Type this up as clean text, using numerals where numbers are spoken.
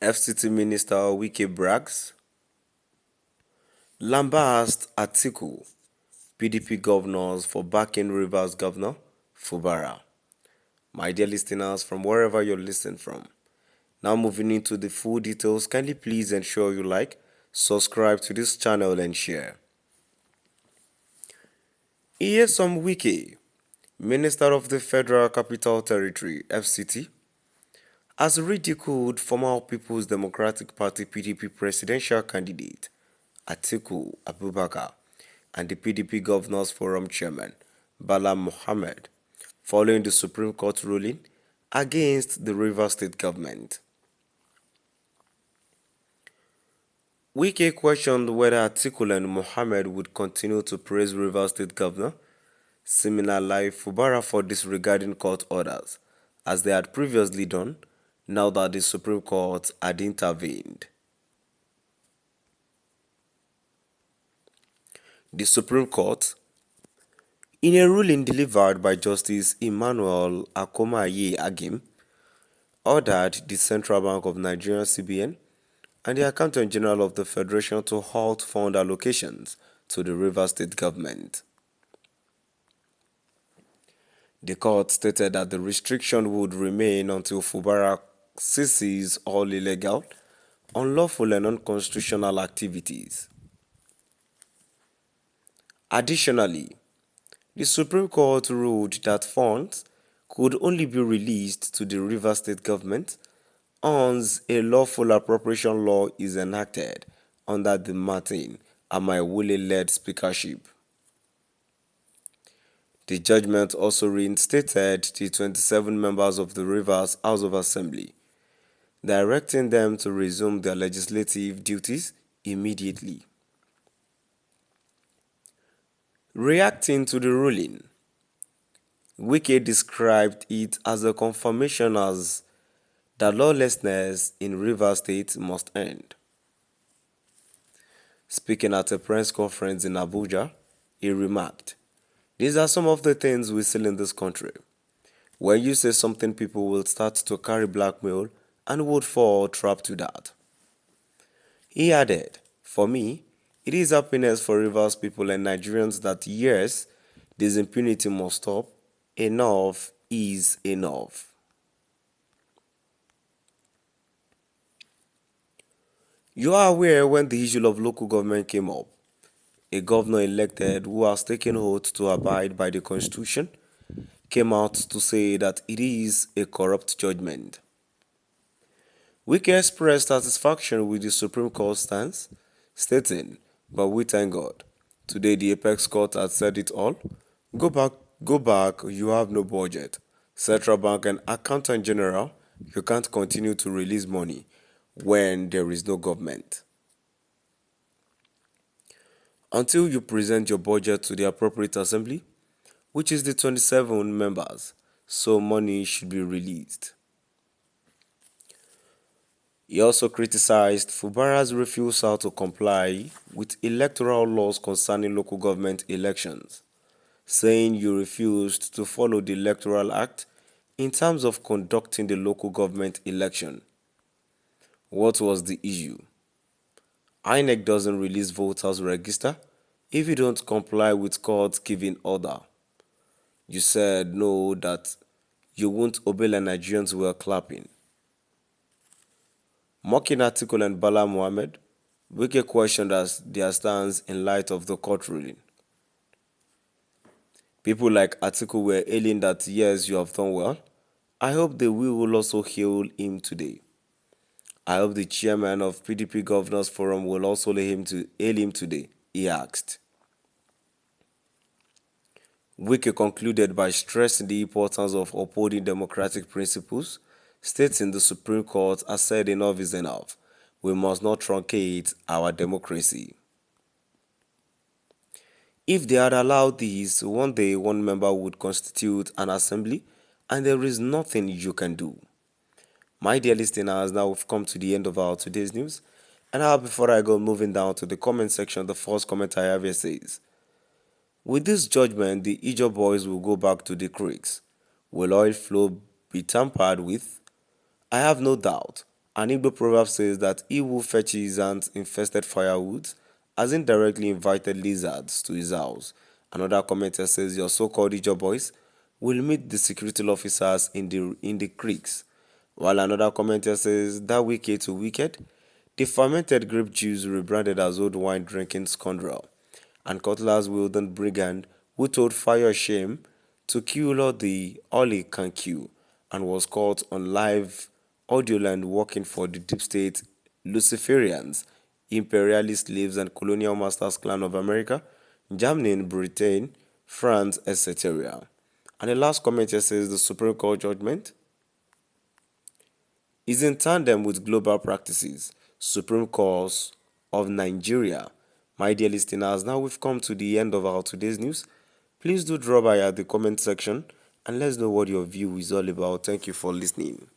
FCT Minister WIKE brags, lambasts Atiku, PDP governors for backing Rivers Governor Fubara. My dear listeners from wherever you're listening from, now moving into the full details, kindly please ensure you like, subscribe to this channel and share. Here's some WIKE, Minister of the Federal Capital Territory FCT, has ridiculed former People's Democratic Party PDP presidential candidate Atiku Abubakar and the PDP Governors Forum Chairman Bala Mohammed following the Supreme Court ruling against the Rivers State government. WIKE questioned whether Atiku and Mohammed would continue to praise Rivers State Governor Siminalayi Fubara for disregarding court orders, as they had previously done, now that the Supreme Court had intervened. The Supreme Court, in a ruling delivered by Justice Emmanuel Akomaye Agim, ordered the Central Bank of Nigeria (CBN) and the Accountant General of the Federation to halt fund allocations to the Rivers State government. The court stated that the restriction would remain until Fubara ceases all illegal, unlawful and unconstitutional activities. Additionally, the Supreme Court ruled that funds could only be released to the Rivers State government once a lawful appropriation law is enacted under the Martin Amaewhule-led speakership. The judgment also reinstated the 27 members of the Rivers House of Assembly, directing them to resume their legislative duties immediately. Reacting to the ruling, WIKE described it as a confirmation as that lawlessness in Rivers State must end. Speaking at a press conference in Abuja, he remarked, "These are some of the things we see in this country. When you say something, people will start to carry blackmail and would fall trap to that." He added, "For me, it is happiness for Rivers people and Nigerians that yes, this impunity must stop. Enough is enough." You are aware when the issue of local government came up, a governor elected who has taken oath to abide by the constitution came out to say that it is a corrupt judgment. WIKE expressed satisfaction with the Supreme Court stance, stating, "But we thank God. Today the Apex Court has said it all. Go back, you have no budget. Central Bank and Accountant General, you can't continue to release money when there is no government. Until you present your budget to the appropriate assembly, which is the 27 members, so money should be released." He also criticized Fubara's refusal to comply with electoral laws concerning local government elections, saying you refused to follow the Electoral Act in terms of conducting the local government election. What was the issue? INEC doesn't release voters' register if you don't comply with court's given order. You said no, that you won't obey, and Nigerians were clapping. Mocking Atiku and Bala Mohammed, WIKE questioned their stance in light of the court ruling. People like Atiku were hailing that yes, you have done well. I hope they will also hail him today. I hope the chairman of PDP Governors Forum will also hail him today, he asked. WIKE concluded by stressing the importance of upholding democratic principles, stating the Supreme Court has said enough is enough. We must not truncate our democracy. If they had allowed this, one day one member would constitute an assembly and there is nothing you can do. My dear listeners, now we've come to the end of our today's news. And now before I go moving down to the comment section, the first comment I have here says, "With this judgment, the Ijaw boys will go back to the creeks. Will oil flow be tampered with? I have no doubt. An Igbo proverb says that he who fetches ants infested firewood has indirectly invited lizards to his house. Another commenter says your so-called Ijo boys will meet the security officers in the creeks. While another commenter says that wicked to wicked, the fermented grape juice rebranded as old wine drinking scoundrel. And Cutler's wielding brigand who told Fire Shame to kill all he can kill and was caught on live audioland working for the deep state Luciferians, imperialist slaves and colonial masters clan of America, Germany, Britain, France, etc. And the last comment here says the Supreme Court judgment is in tandem with global practices, Supreme Court of Nigeria. My dear listeners, now we've come to the end of our today's news. Please do drop by at the comment section and let's know what your view is all about. Thank you for listening.